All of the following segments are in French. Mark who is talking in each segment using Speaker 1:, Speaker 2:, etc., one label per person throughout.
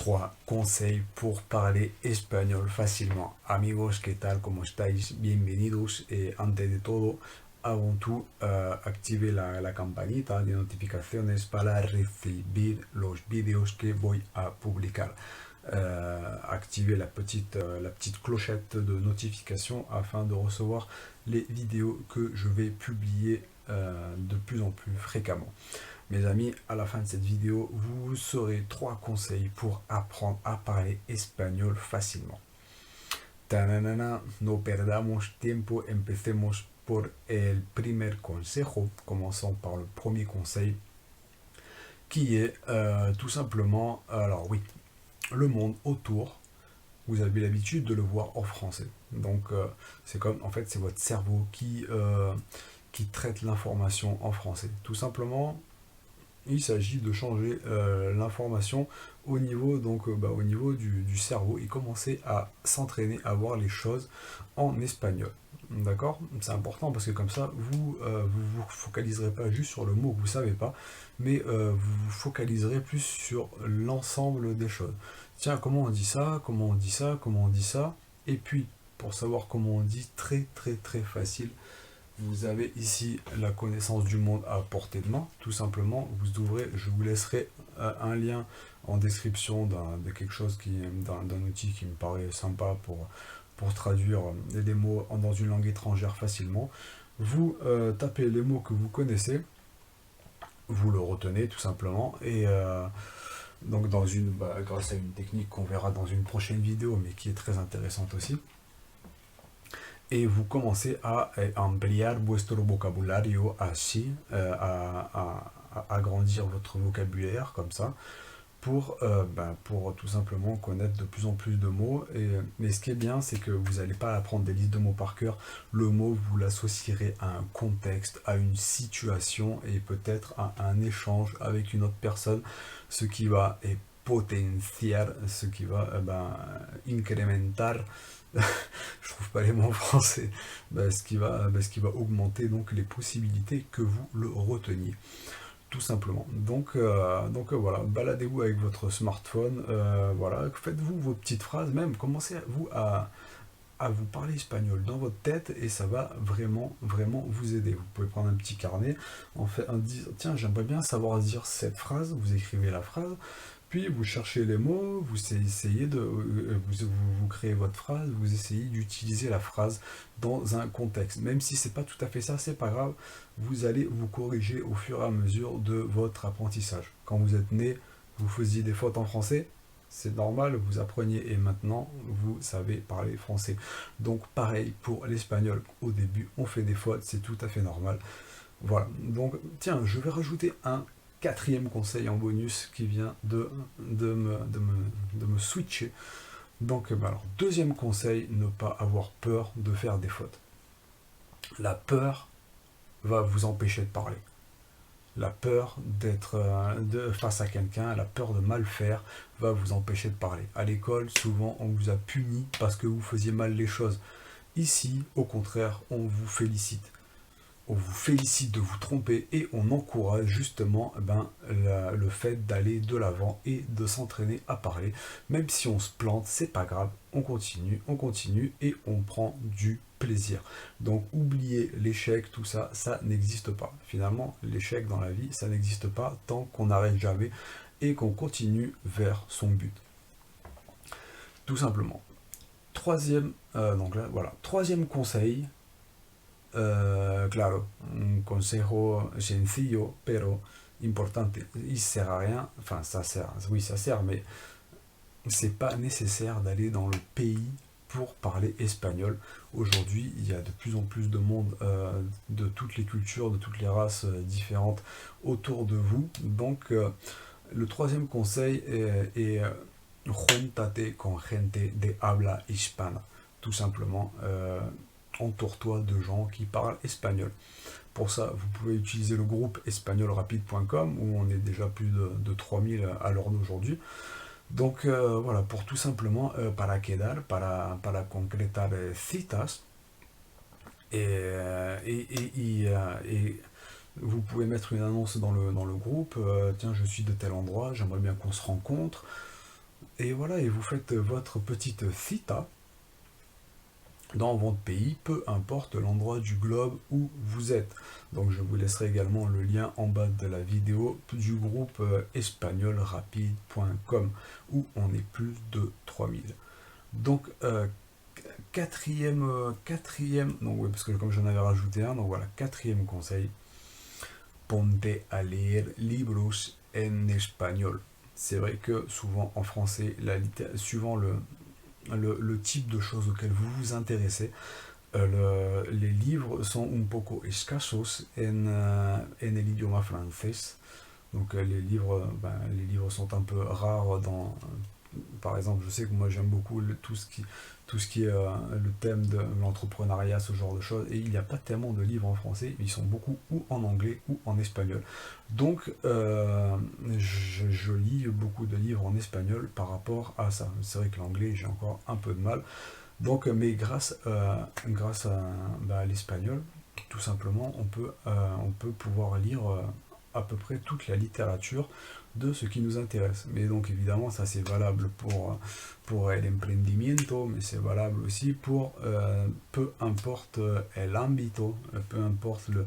Speaker 1: 3 conseils pour parler espagnol facilement. Amigos, ¿qué tal? ¿Cómo estáis? Bienvenidos. Antes de todo, avant tout, activez la campanita de notificaciones para recibir los vídeos que voy a publicar. Activez la petite clochette de notification afin de recevoir les vidéos que je vais publier de plus en plus fréquemment. Mes amis, à la fin de cette vidéo, vous saurez 3 conseils pour apprendre à parler espagnol facilement. Tananana, no perdamos tiempo, empecemos por el primer consejo. Commençons par le premier conseil qui est tout simplement, alors oui, le monde autour, vous avez l'habitude de le voir en français. Donc c'est comme, en fait, c'est votre cerveau qui traite l'information en français. Tout simplement, il s'agit de changer l'information au niveau, au niveau du cerveau et commencer à s'entraîner à voir les choses en espagnol. D'accord? C'est important parce que comme ça, vous vous focaliserez pas juste sur le mot que vous savez pas, mais vous vous focaliserez plus sur l'ensemble des choses. Tiens, comment on dit ça? Comment on dit ça? Comment on dit ça? Et puis, pour savoir comment on dit, très facile. Vous avez ici la connaissance du monde à portée de main, tout simplement. Vous ouvrez, je vous laisserai un lien en description de quelque chose d'un outil qui me paraît sympa pour traduire des mots dans une langue étrangère facilement. Vous tapez les mots que vous connaissez, vous le retenez tout simplement, et donc grâce à une technique qu'on verra dans une prochaine vidéo, mais qui est très intéressante aussi. Et vous commencez à ampliar vuestro vocabulario así, à agrandir votre vocabulaire comme ça, pour tout simplement connaître de plus en plus de mots. Mais ce qui est bien, c'est que vous n'allez pas apprendre des listes de mots par cœur. Le mot, vous l'associerez à un contexte, à une situation et peut-être à un échange avec une autre personne, ce qui va potenciar, ce qui va incrementar, je trouve pas les mots en français, ce qui va augmenter donc les possibilités que vous le reteniez, tout simplement. Donc voilà, baladez-vous avec votre smartphone, voilà, faites-vous vos petites phrases, même commencez vous à vous parler espagnol dans votre tête et ça va vraiment vous aider. Vous pouvez prendre un petit carnet, tiens, j'aimerais bien savoir dire cette phrase, vous écrivez la phrase, puis vous cherchez les mots, vous essayez vous créez votre phrase, vous essayez d'utiliser la phrase dans un contexte. Même si c'est pas tout à fait ça, c'est pas grave, vous allez vous corriger au fur et à mesure de votre apprentissage. Quand vous êtes né, vous faisiez des fautes en français, c'est normal, vous appreniez et maintenant vous savez parler français. Donc pareil pour l'espagnol, au début on fait des fautes, c'est tout à fait normal. Voilà, donc tiens, je vais rajouter un 4e conseil en bonus qui vient de me switcher. Donc alors, 2e conseil, ne pas avoir peur de faire des fautes. La peur va vous empêcher de parler. La peur d'être face à quelqu'un, la peur de mal faire va vous empêcher de parler. À l'école, souvent, on vous a puni parce que vous faisiez mal les choses. Ici, au contraire, on vous félicite. On vous félicite de vous tromper et on encourage justement le fait d'aller de l'avant et de s'entraîner à parler. Même si on se plante, c'est pas grave, on continue et on prend du plaisir. Donc oubliez l'échec, tout ça, ça n'existe pas. Finalement, l'échec dans la vie, ça n'existe pas tant qu'on n'arrête jamais et qu'on continue vers son but. Tout simplement. Troisième conseil. Claro, un consejo sencillo, pero importante. Il sert à rien, enfin ça sert, mais c'est pas nécessaire d'aller dans le pays pour parler espagnol. Aujourd'hui, il y a de plus en plus de monde, de toutes les cultures, de toutes les races différentes autour de vous. Donc, le 3e conseil est juntate con gente de habla hispana. Tout simplement, entoure-toi de gens qui parlent espagnol. Pour ça, vous pouvez utiliser le groupe espagnolrapide.com où on est déjà plus de 3000 à l'heure d'aujourd'hui. Donc voilà, pour tout simplement para quedar, para concretar citas. Et vous pouvez mettre une annonce dans le groupe, tiens, je suis de tel endroit, j'aimerais bien qu'on se rencontre. Et voilà, et vous faites votre petite cita dans votre pays, peu importe l'endroit du globe où vous êtes. Donc je vous laisserai également le lien en bas de la vidéo du groupe espagnolrapide.com où on est plus de 3000. Donc quatrième, donc ouais, parce que comme j'en avais rajouté un, donc voilà, quatrième conseil, ponte a leer libros en espagnol. C'est vrai que souvent en français, suivant le type de choses auxquelles vous vous intéressez, les livres sont un poco escasos en el idioma francés. Donc les livres sont un peu rares dans, par exemple, je sais que moi j'aime beaucoup tout ce qui est le thème de l'entrepreneuriat, ce genre de choses, et il n'y a pas tellement de livres en français, ils sont beaucoup ou en anglais ou en espagnol. Donc je lis beaucoup de livres en espagnol par rapport à ça. C'est vrai que l'anglais j'ai encore un peu de mal. Donc, mais grâce à l'espagnol, tout simplement, on peut pouvoir lire à peu près toute la littérature de ce qui nous intéresse. Mais donc évidemment, ça c'est valable pour l'emprendimiento, mais c'est valable aussi pour peu importe l'ambito, peu importe le,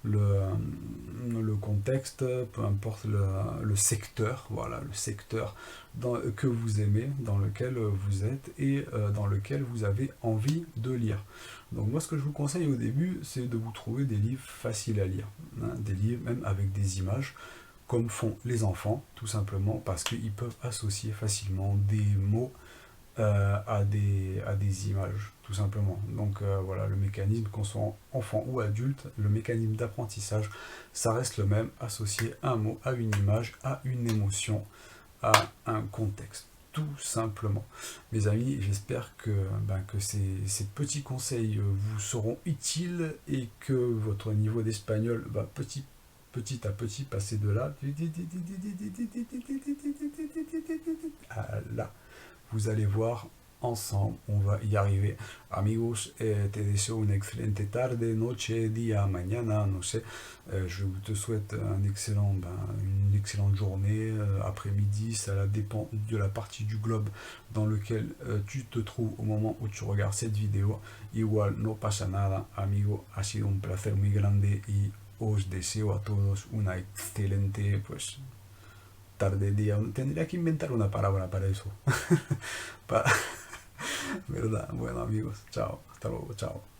Speaker 1: le contexte, peu importe le secteur, voilà, le secteur que vous aimez, dans lequel vous êtes et dans lequel vous avez envie de lire. Donc moi ce que je vous conseille au début, c'est de vous trouver des livres faciles à lire, hein, des livres même avec des images, comme font les enfants, tout simplement parce qu'ils peuvent associer facilement des mots à des images, tout simplement. Donc voilà, le mécanisme, qu'on soit enfant ou adulte, le mécanisme d'apprentissage, ça reste le même, associé un mot, à une image, à une émotion, à un contexte. Tout simplement. Mes amis, j'espère que ces petits conseils vous seront utiles et que votre niveau d'espagnol va petit à petit passer de là à là. Vous allez voir, ensemble, on va y arriver. Amigos, te deseo une excellente tarde, noche, día, mañana, no sé. Je te souhaite une excellente journée, après-midi, ça dépend de la partie du globe dans lequel tu te trouves au moment où tu regardes cette vidéo. Igual, no pasa nada, amigo, ha sido un placer muy grande y os deseo a todos una excelente, pues, tarde, día. Tendría que inventar una palabra para eso. ¿Verdad? Bueno, amigos, chao. Hasta luego, chao.